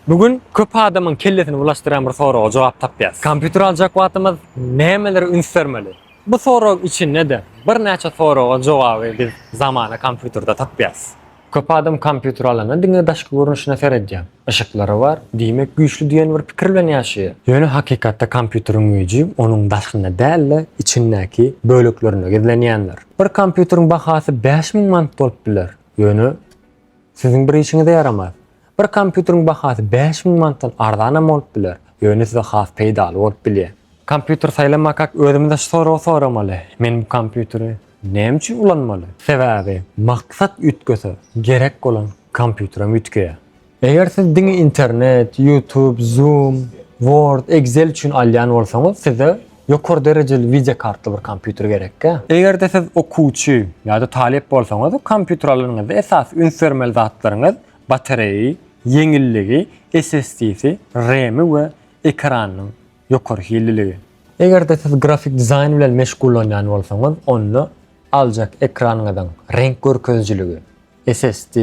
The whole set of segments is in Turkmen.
Bugün köp adamın kellesini ulaştıran bir soruğa cevap tapýas. Kompüter aljak wagtymyz nämeleri ünsürmeli? Bu soru için neden? Bir näçe soruğa jogaby biz zamana kompüterde tapýas. Köp adam kompüter alana diňe daşky görnüşine seredýär. Işıklary var, diýmek güýçli diýen bir pikir bilen ýaşaýar. Ýöne hakykatda kompüteriň güýji onuň daşkyna däl, içindäki böleklerine gizlenýändir. Bir kompüteriň bahasy 5000 manat bolup biler. Ýöne siziň bir işiňize ýaramaz. Bir kompüteriň bahasy 5000 manatdan arzan bolup biler. Ýöne size has peýdaly bolup bilýär. Kompüter saýlamak özümizde soramaly. Men bu kompüteri näme üçin ulanmaly? Sebäbi maksat ütgese gerek bolan kompüterem ütgeýär. Eger siz diňe internet, YouTube, Zoom, Word, Excel üçin alýan bolsaňyz, size ýokary derejeli video kartly bir kompüter gerekkä. Eger-de siz okuwçy ýa-da talep bolsaňyz, kompüter alanyňyzda esas ünsürmeli zatlaryňyz batareýy, yeňilligi, SSD'si, RAM we ekranyň ýokary hilliligi. Eger-de siz grafik dizayn bilen meşgullanýan bolsaňyz, onu aljak ekranyňyzdan renk görkezjiligi, SSD,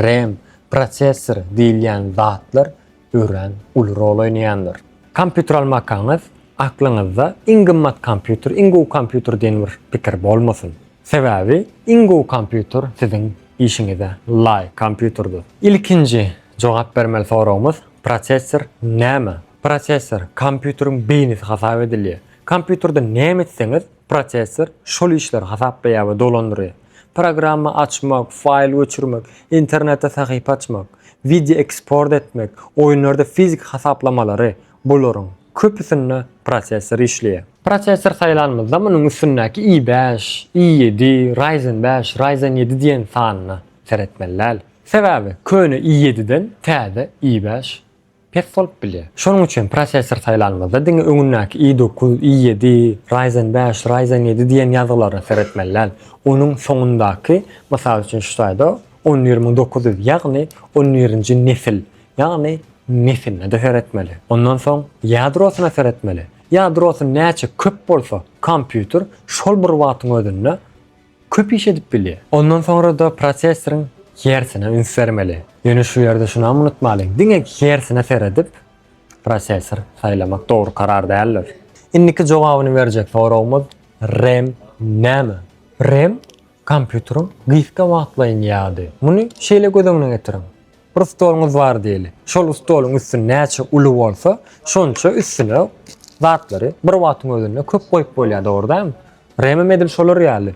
RAM, prosesor diýilýän zatlar ören uly rol oýnaýandyr. Kompüter almakaňyz aklyňyzda iň gymmat kompüter, iň gowy kompüter diýen bir pikir bolmasyn. Sebäbi iň gowy kompüter siziň işiňize laýyk kompüterdir. İlkinji jogap bermeli soragymyz prosesor näme? Prosesor kompüteriň beýnisi hasap edilýär. Kompüterde näme etseňiz, prosesor şol işleri hasaplaýar we dolandyrýar. Programma açmak, fail göçürmek, internetde sahypa açmak, video eksport etmek, oýunlarda fizik hasaplamalary bolaryň köpüsini prosesor işleýär. Prosesor saýlanmazda munyň üstündäki i5, i7, Ryzen 5, Ryzen 7 diýen sanyny seretmeliler. Sebäbi köne i7-den täze i5 pes bolup bilýär. Şonuň üçin prosesor saýlanmazda diňe öňündäki i9, i7, Ryzen 5, Ryzen 7 diýen ýazgylary seretmeliler. Onuň soňundaky, mysal üçin şu taýda 10900 ýagny 11-nji nesil, ýagny nesilne de seretmeli. Ondan soň ýadrosyna seretmeli. Ýadrosy näçe köp bolsa, kompüter şol bir wagtyň özünde köp iş edip bilýär. Ondan sonra da prosesoryň yersine ünsürmeli. Ýöne şu ýerde şunu unutmaly. Diňe yersine seredip prosesor saýlamak dogry karar däldir. Indiki jogabyny berjek soragymyz RAM näme? RAM kompüteriň gyzga wagtlaýan ýady. Muny şeýle gözüňe getirin. Bir stoluňyz bar diýeli. Şol stoluň üstüne näçe uly bolsa, şonça üstüne zatlary bir wagtyň özünde köp goýup bolýar, dogry-da? RAM edil şolar ýaly.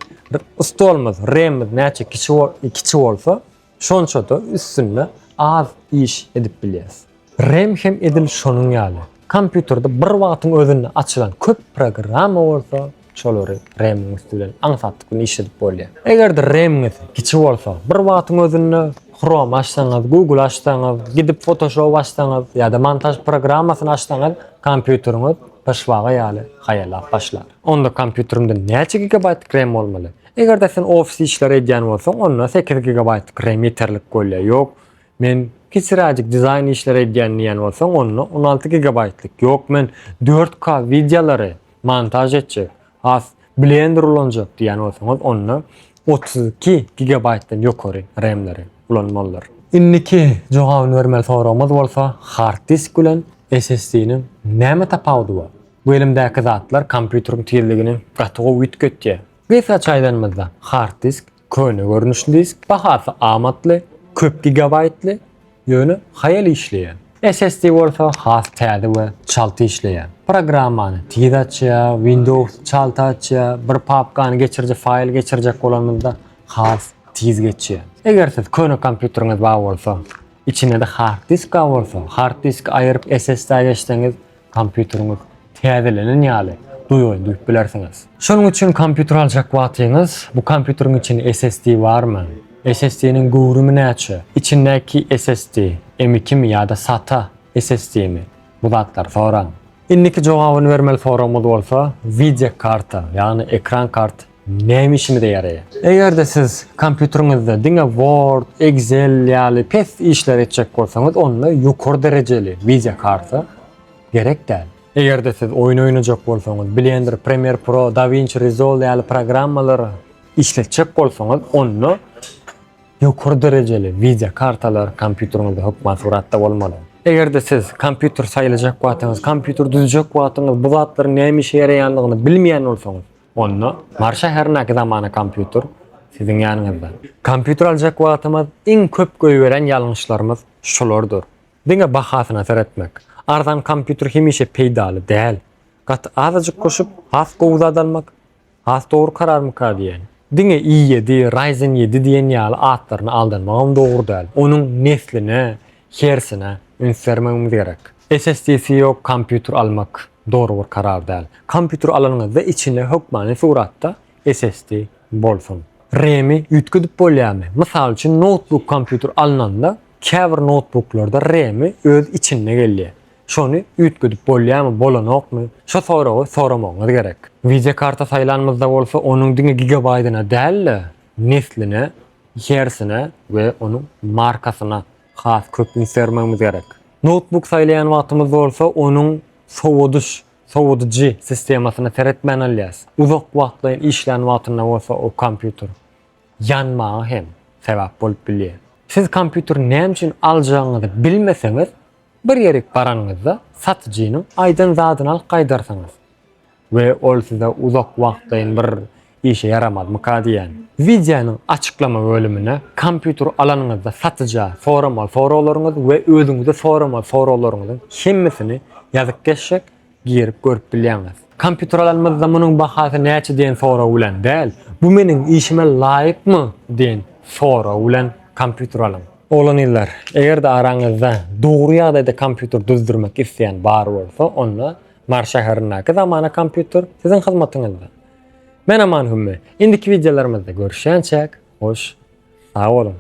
Stolumyz, RAM näçe kiçi bolsa, şonça da üstünde az iş edip bilýäs. RAM hem edil şonuň ýaly. Kompüterde bir wagtyň özünde açylan köp programma bolsa, şolary RAM üstüne aňsatdyk iş edip bolýar. Eger-de RAM kiçi bolsa, bir wagtyň özünde Chrome açsaňyz, Google açsaňyz, gidip Photoshop açsaňyz ýa-da montaj programmasyny açsaňyz, kompüteriňiz başwaga ýaly haýalap başlar. Onda kompüterimde näçe gigabayt RAM bolmaly? Eger-de sen ofis işleri edýän bolsaň, onda 8 GB RAM ýeterlik bolýar. Ýok, men kiçiräjik dizayn işleri edýän diýen bolsaň, onda 16 GB-lik. Ýok, men 4K videolary montaj etjek, has Blender ulanjak diýen bolsaň, onda 32 GB-dan ýokary RAM-lary ulanmalydyr. Indiki jogabyny bermeli soragymyz bolsa, hard disk bilen SSD-nin näme tapawdy bar? Bu elimdäki zatlar kompüteriň tezligini gatyga ütgetýär. Gesa çaýdanmazda hard disk, köne görnüşli disk, bahasy amatly, köp gigabaytly, ýöne haýal işleýär. SSD bolsa has täze we çalty işleýär. Programmany tez açýar, Windows çalty açýar, bir papkany geçirje, fail geçirjek bolanynda has tez geçýär. Eger siz köne kompüteriňiz bar bolsa, içinde de hard disk bolsa, hard disk aýryp SSD geçseňiz, kompüteriňiz täzelenen ýaly duýup bilersiňiz. Şonuň üçin kompüter aljak wagtyňyz, bu kompüteriň içinde SSD barmy? SSD'nin gowrumy näçe? İçindäki SSD M2 mi ýa-da SATA SSD mi? Bu zatlar soran. Indiki jogabyny bermeli soragymyz bolsa, video karta, ýagny ekran kart näme işine de ýaraýar? Eger-de siz kompüteriňizde diňe Word, Excel ýaly pes işler etjek bolsaňyz, onda ýokary derejeli video karta gerek däl. Eger-de siz oýun oýnajak bolsaňyz, Blender, Premiere Pro, DaVinci Resolve ýaly programmalary işletjek bolsaňyz, onu ýokary derejeli video kartalar kompüteriňizde hökma suratda bolmaly. Eger de siz kompüter saýylajak wagtyňyz, kompüter düzjek wagtyňyz bu zatlaryň näme işe ýaraýanlygyny bilmeýän bolsaňyz, onda Mar şäherindäki zamana kompüter siziň ýanyňyzda. Kompüter aljak wagtymyz iň köp göýberen ýalňyşlarymyz şolardyr. Diňe bahasyna seretmek. Arzan kompüter hemişe peýdaly däl. Gat azyjyk goşup, has gowzat almak, has dogry karar mıka diýen. Diňe i7, Ryzen 7 diýen ýaly atlaryny aldanmagam dogry däl. Onuň nesline, hersine ünsvermemiz gerek. SSD'si yok kompüter almak dogry bir karar däl. Kompüter alanyňyzda içinde hökmany suratda SSD bolsun. RAM'i ýütküdip bolýarmy? Mysal üçin notebook kompüter alnanda käbir notebooklarda RAM'i öz içinde gelýär. Şonu ýütküdip bolýarmy, bolanokmy? Şo soragy soramagyňyz gerek. Video karta saýlanmyzda bolsa, onuň diňe gigabaytyna däl, nesline, hersine we onuň markasyna has köp ünsvermemiz gerek. Notebook saýlayan wagtymyz bolsa, onuň sowadyjy sistemasyna seretmän alýas. Uzak wagtlaýan işlän wagtyna bolsa o kompüter yanmagy hem sebäp bolup bilýär. Siz kompüter näme üçin aljagyňyzy bilmeseňiz, bir ýere baraňyzda satyjynyň aýdan zadyny alyp gaýdarsaňyz we ol size uzak wagtlaýan bir işe yaramaz mıka diýen. Videonyň açıklama bölümine kompüter alanyňyzda satyja soramalaryňyz we özüňizde soramalaryňyzyň hemmesini ýazyp geçsek girip görüp bilýäňiz. Kompüter alanmazda munyň bahasy näçe diýen soraw bilen däl, bu meniň işime laýykmy diýen soraw bilen kompüter alan. Olan iller, eger de araňyzda dogry ýagdaýda kompüter düzdürmek isleýän bar bolsa, onda Mar şäherindäki zamana kompüter siziň hyzmatyňyzda. Men Aman Hümme. Indiki videolarymyzda görüşýänçek, hoş, sag bolun.